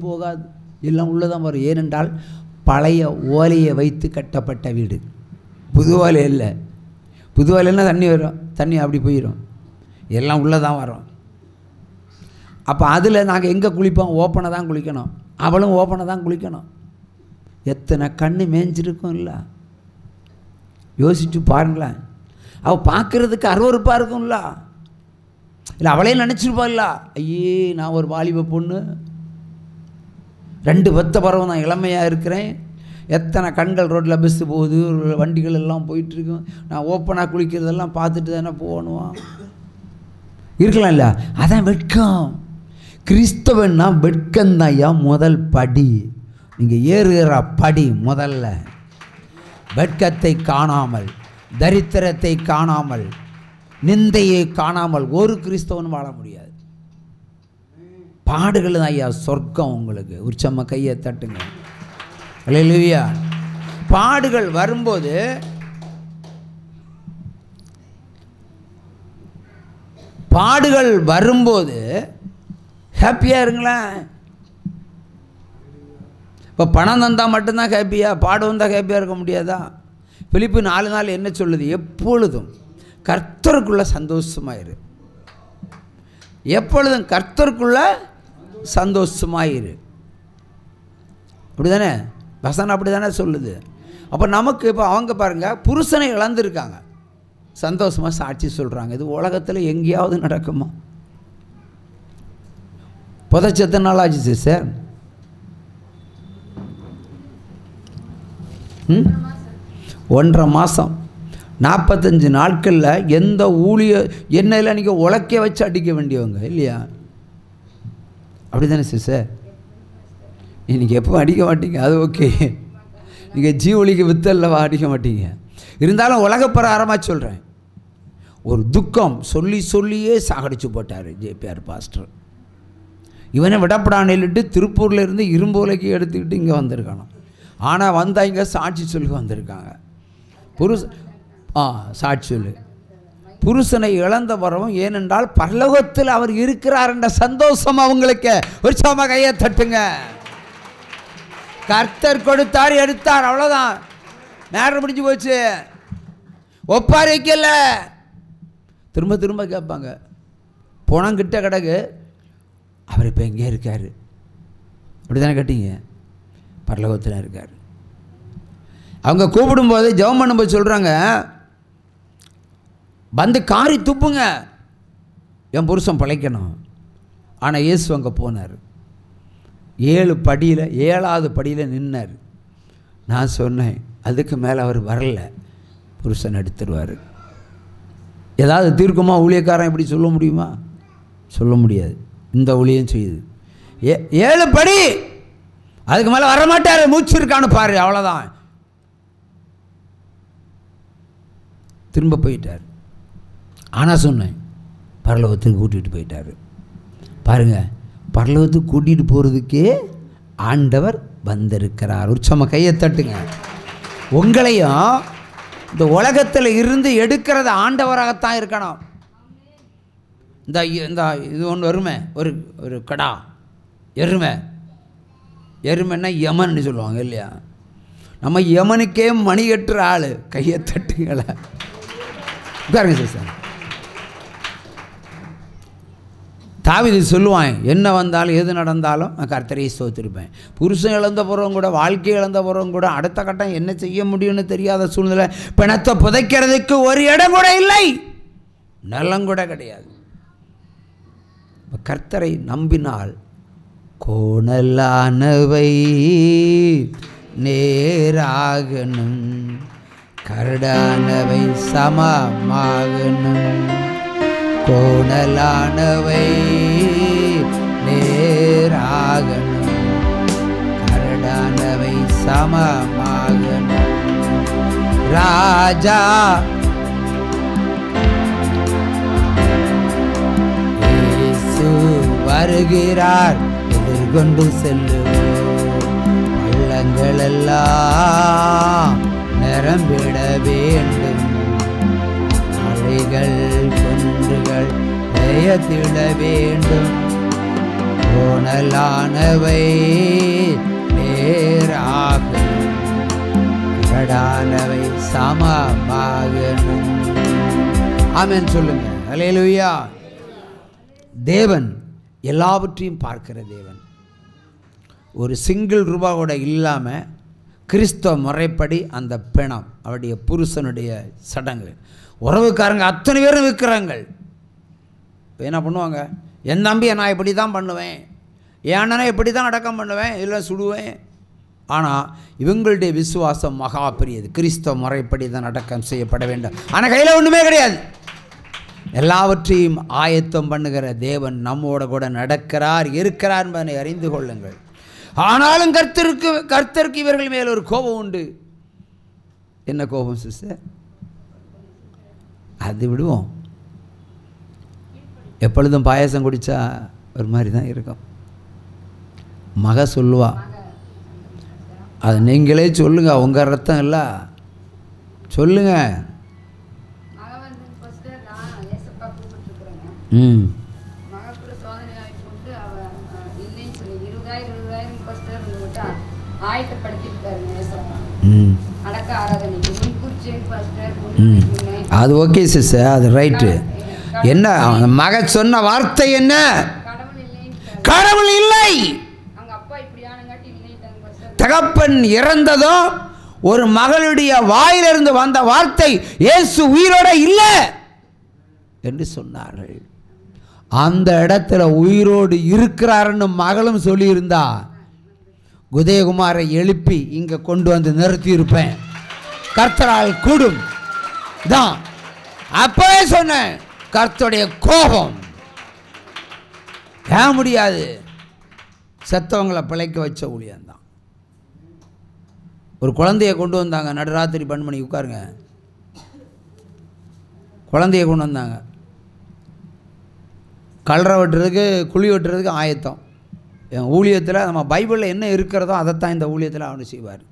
போகாது, எல்லாம் உள்ளதான் வரும். ஏனென்றால் பழைய ஓலையை வைத்து கட்டப்பட்ட வீடு, புது ஓலை இல்லை. புது ஓலைன்னா தண்ணி வரும், தண்ணி அப்படி போயிடும், எல்லாம் உள்ளதான் வரும். அப்போ அதில் நாங்கள் எங்கே குளிப்போம்? ஓப்பனை தான் குளிக்கணும், அவளும் ஓப்பனை தான் குளிக்கணும். எத்தனை கண்ணு மேய்ஞ்சிருக்கும் இல்லை? யோசிச்சு பாருங்களேன். அவள் பார்க்குறதுக்கு அருவருப்பாக இருக்கும்ல, இல்லை அவளே நினச்சிருப்பா இல்லை, ஐயே நான் ஒரு வாலிப பொண்ணு, 2 பத்த பருவம் நான் இளமையாக இருக்கிறேன், எத்தனை கண்கள் ரோட்டில் பஸ்ஸு போகுது, வண்டிகள் எல்லாம் போயிட்டுருக்கும், நான் ஓப்பனாக குளிக்கிறதெல்லாம் பார்த்துட்டு தானே போகணும், இருக்கலாம் இல்லை? அதான் வெட்கம். கிறிஸ்தவன்னா வெட்கந்தாயா முதல் படி. நீங்கள் ஏறுகிற படி முதல்ல வெட்கத்தை காணாமல், தரித்திரத்தை காணாமல், நிந்தையை காணாமல் ஒரு கிறிஸ்தவன் வாழ முடியாது. பாடுகள் தான் ஐயா சொர்க்கம் உங்களுக்கு. உற்சம கையை தட்டுங்க. அல்லேலூயா. பாடுகள் வரும்போது ஹாப்பியாக இருங்களேன். இப்போ பணம் தந்தால் மட்டும்தான் ஹாப்பியா? பாடு வந்தால் ஹாப்பியாக இருக்க முடியாதா? பிலிப்பு 4 என்ன சொல்லுது? எப்பொழுதும் கர்த்தருக்குள்ள சந்தோஷமாயிரு, எப்பொழுதும் கர்த்தருக்குள்ள சந்தோஷமாயிரு. அப்படி தானே வசனம், அப்படி தானே சொல்லுது. அப்போ நமக்கு இப்போ அவங்க பாருங்கள், புருஷனை இழந்திருக்காங்க, சந்தோஷமாக சாட்சி சொல்கிறாங்க. இது உலகத்தில் எங்கேயாவது நடக்குமா? புதைச்ச நாள் ஆச்சு சார், 1.5 மாதம் 45 நாட்களில் எந்த ஊழிய எண்ணெயில் நீங்கள் உலக்க வச்சு அடிக்க வேண்டியவங்க இல்லையா? அப்படி தானே சார்? நீங்கள் எப்போ அடிக்க மாட்டீங்க, அது ஓகே. நீங்கள் ஜீவொலிக்கு வித்தல்லவா அடிக்க மாட்டீங்க. இருந்தாலும் உலக பிரகாரமாக சொல்கிறேன், ஒரு துக்கம் சொல்லியே சாகடிச்சு போட்டார் JPR பாஸ்டர். இவனை விடப்படானில்ட்டு திருப்பூரில் இருந்து இரும்போலைக்கு எடுத்துக்கிட்டு இங்கே வந்திருக்கானோ. ஆனால் வந்தால் இங்கே சாட்சி சொல்லி வந்திருக்காங்க. சாட்சி சொல்லு. புருஷனை இழந்த வரவும், ஏனென்றால் பரலோகத்தில் அவர் இருக்கிறார் என்ற சந்தோஷம் அவங்களுக்கு. ஒரு சம கையை தட்டுங்க. கர்த்தர் கொடுத்தார், எடுத்தார், அவ்வளோதான், நேரம் முடிஞ்சு போச்சு. ஒப்பார் வைக்கல. திரும்ப திரும்ப கேட்பாங்க, போனங்கிட்ட கிடக்கு, அவர் இப்போ எங்கே இருக்கார்? அப்படி தானே கேட்டீங்க? பரலோகத்தில் இருக்கார். அவங்க கூப்பிடும்போது ஜெபம் பண்ணும்போது சொல்கிறாங்க, வந்து காரி துப்புங்க, என் புருஷன் பிழைக்கணும். ஆனால் இயேசு அங்கே போனார், 7வது படியில் நின்னார். நான் சொன்னேன், அதுக்கு மேலே அவர் வரல, புருஷன் எடுத்துருவார். ஏதாவது தீர்க்கமாக ஊழியக்காரன் இப்படி சொல்ல முடியுமா? சொல்ல முடியாது. இந்த ஊழியம் செய்யுது 7 படி, அதுக்கு மேலே வரமாட்டார், மூச்சு இருக்கான்னு பாரு, அவ்வளோதான். திரும்ப போயிட்டார். ஆனால் சொன்னேன், பரலோகத்துக்கு கூட்டிகிட்டு போயிட்டார். பாருங்கள், பரலோகத்துக்கு கூட்டிகிட்டு போகிறதுக்கே ஆண்டவர் வந்திருக்கிறார். உற்சம கையை தட்டுங்க. உங்களையும் இந்த உலகத்தில் இருந்து எடுக்கிறது ஆண்டவராகத்தான் இருக்கணும். இந்த இது ஒன்று வருமே, ஒரு கடா எருமைன்னா யமன்னு சொல்லுவாங்க இல்லையா? நம்ம யமனுக்கே மணி கட்டுற ஆள். கையை தட்டுங்கள. உட்காருங்க சார். தாவீது சொல்லுவான், என்ன வந்தாலும் எது நடந்தாலும் நான் கர்த்தரை ஸ்தோத்திருப்பேன். புருஷன் இழந்த போகிறவங்க கூட, வாழ்க்கை இழந்த போகிறவங்க கூட, அடுத்த கட்டம் என்ன செய்ய முடியும்னு தெரியாத சூழ்நிலை, பிணத்தை புதைக்கிறதுக்கு ஒரு இடம் கூட இல்லை, நிலம் கூட கிடையாது. கர்த்தரை நம்பினால் கோணலானவை நேராகணும், கரடானவை சமமாகணும். கோணலானவை நேராகணும், கரடானவை சமமாகணும். ராஜா இயேசு வருகிறார், எதிர்கொண்டு செல்லுவோம். பள்ளங்கள் எல்லாம் நிரம்பிட வேண்டும், மலைகள் குன்றுகள் பெயர்த்திட வேண்டும். கோணலானவை நேராகணும், கரடானவை சமமாகணும். ஆமென் சொல்லுங்க. அல்லேலூயா. தேவன் எல்லாவற்றையும் பார்க்கிற தேவன். ஒரு சிங்கிள் ரூபா கூட இல்லாமல் கிறிஸ்தவ முறைப்படி அந்த பிணம் அவருடைய புருஷனுடைய சடங்கு, உறவுக்காரங்க அத்தனை பேரும் விற்கிறாங்க. இப்போ என்ன பண்ணுவாங்க? என் தம்பியை நான் இப்படி தான் பண்ணுவேன், என் அண்ணனை இப்படி தான் அடக்கம் பண்ணுவேன், இல்லை சுடுவேன். ஆனால் இவங்களுடைய விசுவாசம் மகா பெரியது. கிறிஸ்தவ முறைப்படி தான் அடக்கம் செய்யப்பட வேண்டும். ஆனால் கையில் ஒன்றுமே கிடையாது. எல்லாவற்றையும் ஆயத்தம் பண்ணுகிற தேவன் நம்மோட கூட நடக்கிறார், இருக்கிறார் என்பதை அறிந்து கொள்ளுங்கள். ஆனாலும் கர்த்தருக்கு இவர்கள் மேல் ஒரு கோபம் உண்டு. என்ன கோபம் சிஸ்டர்? அது விடுவோம். எப்பொழுதும் பாயசம் குடித்தா ஒரு மாதிரி தான் இருக்கும். மக சொல்லுவா, அது நீங்களே சொல்லுங்க, உங்கள் ரத்தம் இல்லை சொல்லுங்க. அது ஓகே சிஸ்டர், அது ரைட்டு. என்ன மக சொன்ன வார்த்தை? என்ன? கடவுள் இல்லை. தகப்பன் இறந்ததும் ஒரு மகளுடைய வாயிலிருந்து வந்த வார்த்தை, இயேசு உயிரோட இல்லை என்று சொன்னார்கள். அந்த இடத்துல உயிரோடு இருக்கிறாருன்னு மகளும் சொல்லியிருந்தா உதயகுமாரை எழுப்பி இங்கே கொண்டு வந்து நிறுத்தி இருப்பேன். கர்த்தரால் கூடும் தான். அப்பவே சொன்னேன், கர்த்தருடைய கோபம் ஏன் முடியாது? செத்தவங்களை பிழைக்க வச்ச ஊழியந்தான். ஒரு குழந்தைய கொண்டு வந்தாங்க, நடுராத்திரி 12 மணிக்கு உட்காருங்க, குழந்தைய கொண்டு வந்தாங்க. கல்லறை வெட்டுறதுக்கு குழி வெட்டுறதுக்கு ஆயத்தம். என் ஊழியத்தில் நம்ம பைபிளில் என்ன இருக்கிறதோ அதைத்தான் இந்த ஊழியத்தில் அவனு செய்வார்.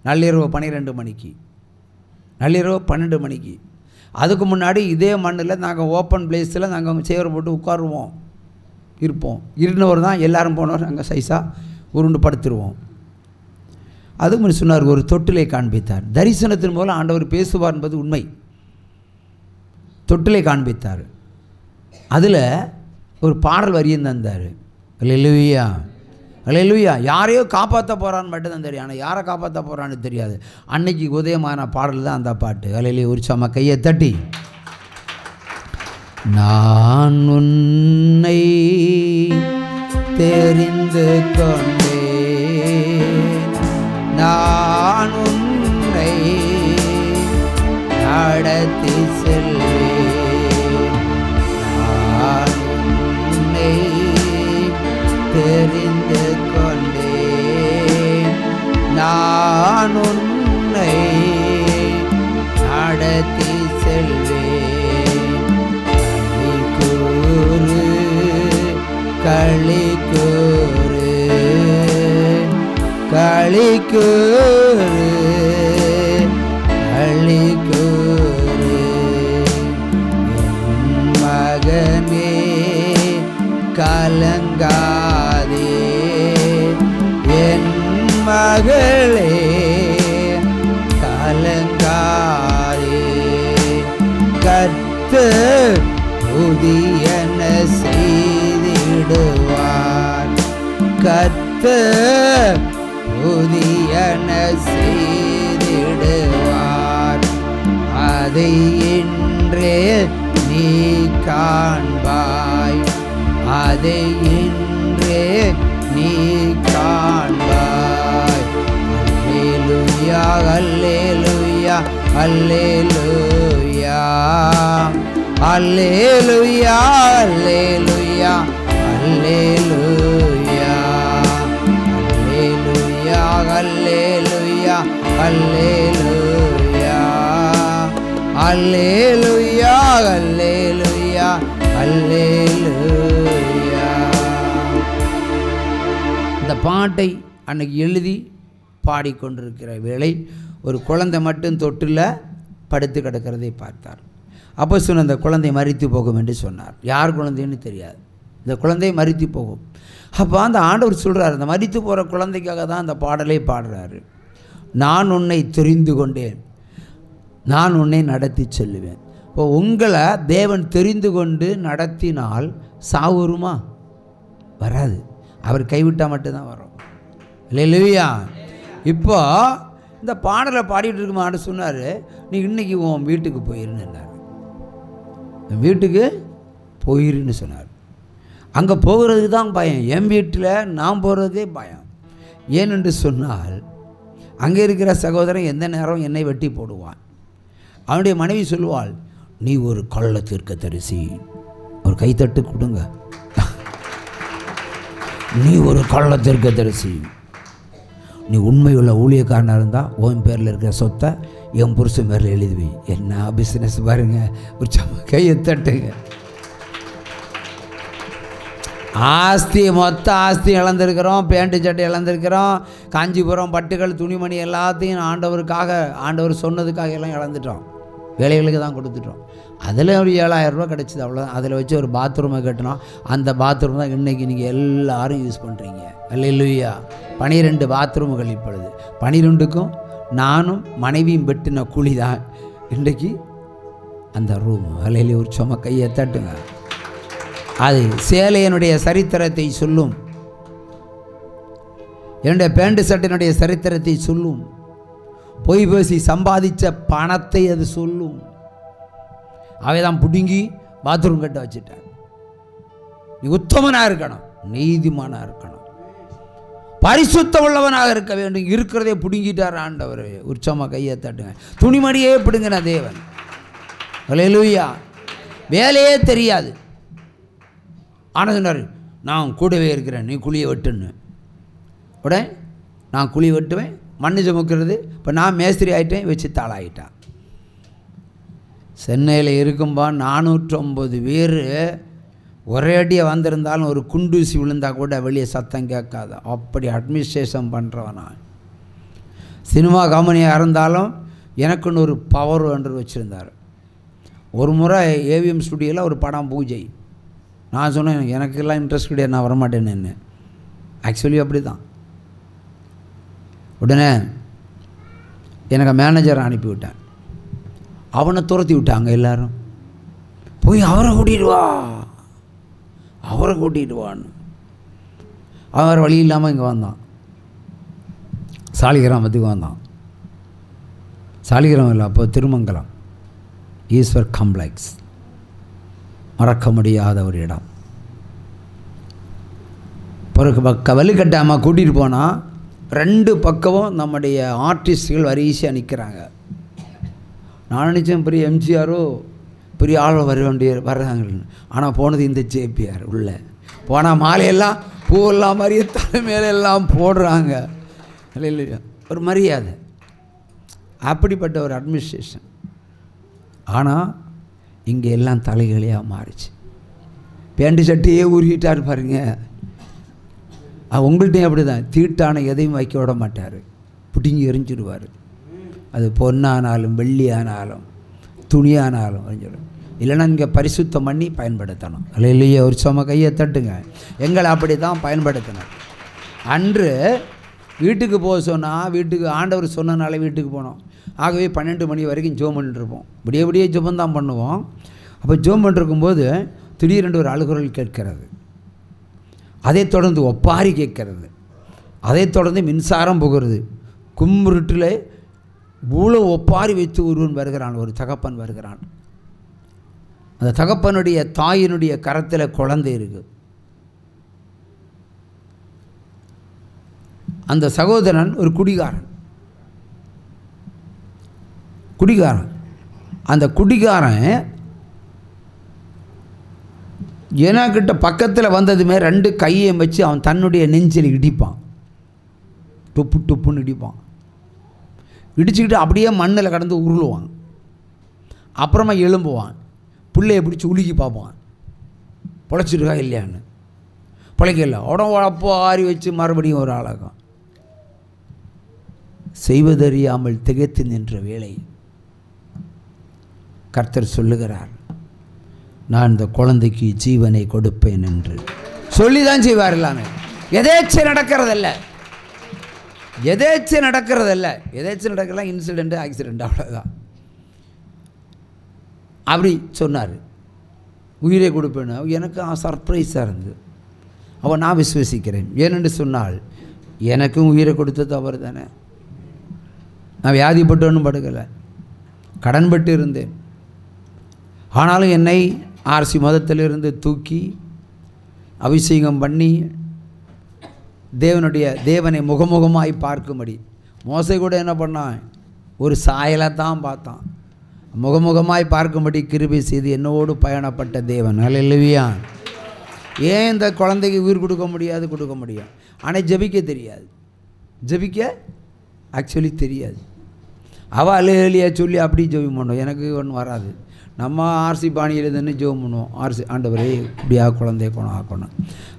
நள்ளிரவு 12 மணிக்கு, நள்ளிரவு 12 மணிக்கு. அதுக்கு முன்னாடி இதே மண்ணில் நாங்கள் ஓப்பன் பிளேஸில் நாங்கள் சேவரை போட்டு உட்காருவோம், இருப்போம். இருந்தவர் தான் எல்லோரும் போனவர் நாங்கள் சைஸாக உருண்டு படுத்துருவோம். அதுக்கு முன்னாடி சொன்னார், ஒரு தொட்டிலை காண்பித்தார். தரிசனத்தின் மூலம் ஆண்டவர் பேசுவார் என்பது உண்மை. தொட்டிலை காண்பித்தார். அதில் ஒரு பாடல் வரியும் தந்தார். அல்லேலூயா, அல்லேலூயா. யாரையோ காப்பாற்ற போகிறான்னு மட்டும் தான் தெரியும், ஆனால் யாரை காப்பாற்ற போகிறான்னு தெரியாது. அன்னைக்கு உதயமான பாடல் தான் அந்த பாட்டு. அல்லேலூயா. ஒரு சம கையை தட்டி, நான் உன்னை தெரிந்து கொண்டேன், நான் உன்னை நடத்தி செல்வேன், நான் உன்னை தெரிந்து கொண்டேன், நான் உன்னை நடத்தி செல்வேன். களி கூறு, களி கூறு, களி கூறு, என் மகனே கலங்காதே, என் மகளே கலங்காதே, கர்த்தர் புதியன செய்திடுவார், கர்த்தர் புதியன செய்திடுவார், அதை இன்றே நீ காண்பாய், அதை இன்றே நீ காண்பாய். அல்லேலூயா, அல்லேலூயா, அல்லேலூயா, அல்லேலூயா, அல்லேலூயா, அல்லேலூயா, அல்லேலூயா, அல்லேலூயா, அல்லேலூயா, அல்லேலூயா, அல்லேலூயா, அல்லேலூயா. இந்த பாட்டை அன்னைக்கு எழுதி பாடிக்கொண்டிருக்கிற வேளை ஒரு குழந்தை மட்டும் தொட்டில் படுத்து கிடக்கிறதை பார்த்தார். அப்போ சொன்ன அந்த குழந்தை மரித்து போகும் என்று சொன்னார். யார் குழந்தைன்னு தெரியாது. இந்த குழந்தை மரித்து போகும். அப்போ அந்த ஆண்டவர் சொல்கிறார், அந்த மரித்து போகிற குழந்தைக்காக தான் அந்த பாடலை பாடுறாரு. நான் உன்னை தெரிந்து கொண்டேன், நான் உன்னை நடத்தி செல்லுவேன். இப்போ உங்களை தேவன் தெரிந்து கொண்டு நடத்தினால் சாவு வருமா? வராது. அவர் கைவிட்டால் மட்டும்தான் வரும். இல்லையா? இப்போ இந்த பாடலை பாடிட்டு இருக்கும் ஆண்டு சொன்னார், நீ இன்னைக்கு உன் வீட்டுக்கு போயிருந்தார். வீட்டுக்கு போயிருன்னு சொன்னார். அங்கே போகிறதுக்கு தான் பயம். என் வீட்டில் நான் போகிறதே பயம். ஏனென்று சொன்னால் அங்கே இருக்கிற சகோதரன் எந்த நேரம் என்னை வெட்டி போடுவான். அவனுடைய மனைவி சொல்லுவாள், நீ ஒரு கள்ள தீர்க்கதரிசி. ஒரு கைத்தட்டு கொடுங்க. நீ ஒரு கள்ள தீர்க்கதரிசி. நீ உண்மையுள்ள ஊழியக்காரனாக இருந்தால் உன் பேரில் இருக்கிற சொத்தை என் புருஷன் பேரில் எழுதுவி. என்ன பிஸ்னஸ் பாருங்க. ஒரு கையை தட்டுங்க. ஆஸ்தி, மொத்த ஆஸ்தி இழந்திருக்கிறோம், பேண்ட்டு சட்டை இழந்திருக்கிறோம், காஞ்சிபுரம் பட்டுகள் துணிமணி எல்லாத்தையும் ஆண்டவர் சொன்னதுக்காக எல்லாம் இழந்துட்டோம். வேலைகளுக்கு தான் கொடுத்துட்டோம். அதில் ஒரு 7,000 ரூபா கிடச்சிது, அவ்வளோதான். அதில் வச்சு ஒரு பாத்ரூமை கட்டினோம். அந்த பாத்ரூம் தான் இன்றைக்கி நீங்கள் எல்லோரும் யூஸ் பண்ணுறீங்க. அல்லேலூயா. 12 பாத்ரூமுகள் இப்பொழுது. 12க்கும் நானும் மனைவியும் வெட்டின கூலி தான் இன்றைக்கு அந்த ரூம். அல்லேலூயா. ஒரு சும்மா கையை தட்டுங்க. அது சேலையனுடைய சரித்திரத்தை சொல்லும். என்னுடைய பேண்ட் சட்டினுடைய சரித்திரத்தை சொல்லும். பொய் பேசி சம்பாதித்த பணத்தை அது சொல்லும். அவைதான் பிடுங்கி பாத்ரூம் கட்ட வச்சுட்டார். நீ உத்தமனாக இருக்கணும், நீதிமானாக இருக்கணும், பரிசுத்தம் உள்ளவனாக இருக்க வேண்டும். இருக்கிறதே பிடுங்கிட்டார் ஆண்டவர். உற்சமா கையை தட்டுங்க. துணிமணியே பிடுங்கின தேவன். அல்லேலூயா. வேலையே தெரியாது. ஆனால் சொன்னார், நான் கூடவே இருக்கிறேன், நீ குழியை வெட்டுன்னு. உடனே நான் குழி வெட்டுவேன், மண்ணு சுமக்கிறது. இப்போ நான் மேஸ்திரி ஆகிட்டேன், வச்சு தாளாகிட்டான். சென்னையில் இருக்கும்பா 409 பேர் ஒரே அடியாக வந்திருந்தாலும் ஒரு குண்டூசி விழுந்தால் கூட வெளியே சத்தம் கேட்காது. அப்படி அட்மினிஸ்ட்ரேஷன் பண்ணுறவன் நான். சினிமா கம்பெனியாக இருந்தாலும் எனக்குன்னு ஒரு பவர் ஒன்று வச்சுருந்தார். ஒரு முறை ஏவிஎம் ஸ்டுடியோவில் ஒரு படம் பூஜை. நான் சொன்னேன், எனக்கெல்லாம் இன்ட்ரெஸ்ட் கிடையாது, நான் வரமாட்டேன்னு. என்ன ஆக்சுவலி அப்படி தான். உடனே எனக்கு மேனேஜரை அனுப்பிவிட்டேன். அவனை துரத்தி விட்டாங்க எல்லாரும். போய் அவரை கூட்டிகிட்டு வா, அவரை கூட்டிகிட்டு வான்னு. அவர் வழி இல்லாமல் இங்கே வந்தான். சாலிகிராமத்துக்கு வந்தான். சாலிகிராமம் இல்லை, அப்போ திருமங்கலம் ஈஸ்வர் காம்ப்ளெக்ஸ். மறக்க முடியாத ஒரு இடம். பிறகு வலுக்கட்டாமல் கூட்டிகிட்டு போனால் 2 பக்கமும் நம்முடைய ஆர்டிஸ்ட்கள் வரிசையாக நிற்கிறாங்க. நான் நினச்சேன் பெரிய எம்ஜிஆரோ பெரிய ஆள் வர்றாங்கன்னு. ஆனால் போனது இந்த ஜேபிஆர். உள்ளே போனால் மாலையெல்லாம் பூவெல்லாம் மாதிரியே தலைமையிலெல்லாம் போடுறாங்க. இல்லையா? ஒரு மரியாதை. அப்படிப்பட்ட ஒரு அட்மினிஸ்ட்ரேஷன். ஆனால் இங்கே எல்லாம் தலைகளையாக மாறிச்சு. பேண்ட் சட்டையே உருகிட்டார் பாருங்க. உங்கள்கிட்டையும் அப்படி தான். தீட்டான எதையும் வைக்க விட மாட்டார், பிடிங்கி எரிஞ்சிடுவார். அது பொன்னானாலும் வெள்ளியானாலும் துணியானாலும் எரிஞ்சிடும். இல்லைன்னா இங்கே பரிசுத்தம் பண்ணி பயன்படுத்தணும். இல்லையே? ஒரு சும்மா கையை தட்டுங்க. எங்களை அப்படி தான் பயன்படுத்தணும். அன்று வீட்டுக்கு போக சொன்னால், வீட்டுக்கு ஆண்டவர் சொன்னனால வீட்டுக்கு போனோம். ஆகவே 12 மணி வரைக்கும் ஜோம் பண்ணிட்டுருப்போம். விடிய ஜோபந்தான் பண்ணுவோம். அப்போ ஜோம் பண்ணிருக்கும்போது திடீரென்று ஒரு அழுகுரல் கேட்கிறது. அதைத் தொடர்ந்து ஒப்பாரி கேட்கிறது. அதைத் தொடர்ந்து மின்சாரம் போகிறது. கும்மிருட்டில் இவ்வளோ ஒப்பாரி வைத்து ஒருவன் வருகிறான். ஒரு தகப்பன் வருகிறான். அந்த தகப்பனுடைய தாயினுடைய கரத்தில் குழந்தை இருக்குது. அந்த சகோதரன் ஒரு குடிகாரன். அந்த குடிகாரன் எனக்கிட்ட பக்கத்தில் வந்ததுமே 2 கையையும் வச்சு அவன் தன்னுடைய நெஞ்சில் இடிப்பான். டொப்பு டொப்புன்னு இடிப்பான். இடிச்சுக்கிட்டு அப்படியே மண்ணில் கடந்து உருளுவான். அப்புறமா எழும்புவான். பிள்ளையை பிடிச்சி உலுக்கி பார்ப்பான், பொழைச்சிருக்கா இல்லையான்னு. பிழைக்கல. உடம்பு ஆறி வச்சு மறுபடியும் ஒரு ஆளாகும். செய்வதறியாமல் திகைத்து நின்ற வேளை கர்த்தர் சொல்லுகிறார், நான் இந்த குழந்தைக்கு ஜீவனை கொடுப்பேன் என்று சொல்லி தான் செய்வார். எல்லாமே எதேச்சை நடக்கிறதல்ல, எதேச்சை நடக்கிறதல்ல. எதேச்சை நடக்கலாம் இன்சிடெண்ட்டு, ஆக்சிடெண்ட், அவ்வளோதான். அப்படி சொன்னார், உயிரை கொடுப்பேன்னு. எனக்கு சர்ப்ரைஸாக இருந்தது. அவன் நான் விசுவசிக்கிறேன். ஏனென்று சொன்னால் எனக்கும் உயிரை கொடுத்தது அவர் தானே. நான் வியாதிப்பட்டோன்னு படுக்கலை, கடன்பட்டு இருந்தேன். ஆனாலும் என்னை ஆர்சி மதத்திலிருந்து தூக்கி அபிஷேகம் பண்ணி தேவனை முகமுகமாய் பார்க்கும்படி. மோசை கூட என்ன பண்ணான், ஒரு சாயலை தான் பார்த்தான். முகமுகமாய் பார்க்கும்படி கிருபை செய்து என்னோடு பயணப்பட்ட தேவன். அல்லேலூயா. ஏன் இந்த குழந்தைக்கு உயிர் கொடுக்க முடியாது? கொடுக்க முடியும். ஆனால் ஜெபிக்க தெரியாது. ஜெபிக்க ஆக்சுவலி தெரியாது. அவள் அல்லேலூயா சொல்லி அப்படி ஜெபம் பண்ணுவோம். எனக்கு ஒன்றும் வராது. நம்ம ஆர்சி பாணியில் தானே ஜெபம் பண்ணுவோம். ஆர்சி ஆண்டவரே இப்படியா குழந்தைய குணம் ஆக்கணும்.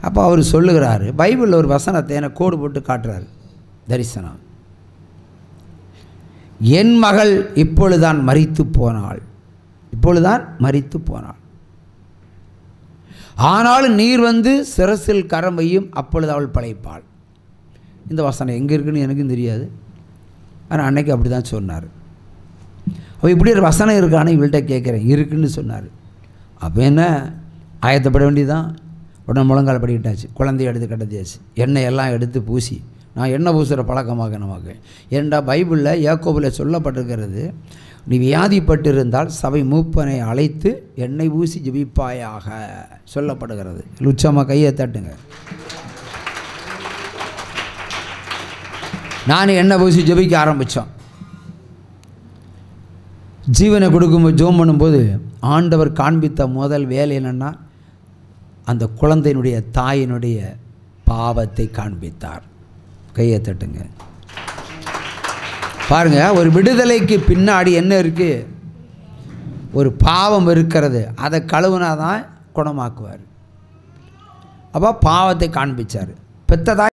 அப்போ அவர் சொல்லுகிறாரு, பைபிளில் ஒரு வசனத்தை எனக்கு கோடு போட்டு காட்டுறாரு. தரிசனம், என் மகள் இப்பொழுதுதான் மரித்து போனாள், இப்பொழுதுதான் மரித்து போனாள். ஆனாலும் நீர் வந்து சிரசில் கரம் வையும், அப்பொழுது அவள் பழைப்பாள். இந்த வசனம் எங்கே இருக்குன்னு எனக்கும் தெரியாது. ஆனால் அன்னைக்கு அப்படி தான் சொன்னார். அவள் இப்படி ஒரு வசனம் இருக்கான்னு இவள்கிட்ட கேட்குறேன். இருக்குன்னு சொன்னார். அப்போ என்ன, ஆயத்தப்பட வேண்டியதான். உடனே முழங்கால் படிக்கிட்டாச்சு, குழந்தைய எடுத்து கட்டத்தியாச்சு, எண்ணெய் எல்லாம் எடுத்து பூசி. நான் எண்ணெய் பூசுகிற பழக்கமாக நமக்கு. ஏண்டா பைபிளில் யாக்கோபில் சொல்லப்பட்டிருக்கிறது, நீ வியாதிப்பட்டிருந்தால் சபை மூப்பனை அழைத்து எண்ணெய் பூசி ஜெபிப்பாயாக சொல்லப்படுகிறது. உச்சமாக கையை தட்டுங்க. நான் எண்ணெய் பூசி ஜெபிக்க ஆரம்பித்தோம். ஜீவனை கொடுக்கும்போது ஜோம் பண்ணும்போது ஆண்டவர் காண்பித்த முதல் வேலை என்னென்னா, அந்த குழந்தையினுடைய தாயினுடைய பாவத்தை காண்பித்தார். கையை தட்டுங்க. பாருங்கள், ஒரு விடுதலைக்கு பின்னாடி என்ன இருக்குது? ஒரு பாவம் இருக்கிறது. அதை கழுவுனா தான் குணமாக்குவார். அப்போ பாவத்தை காண்பித்தார். பெத்ததாய்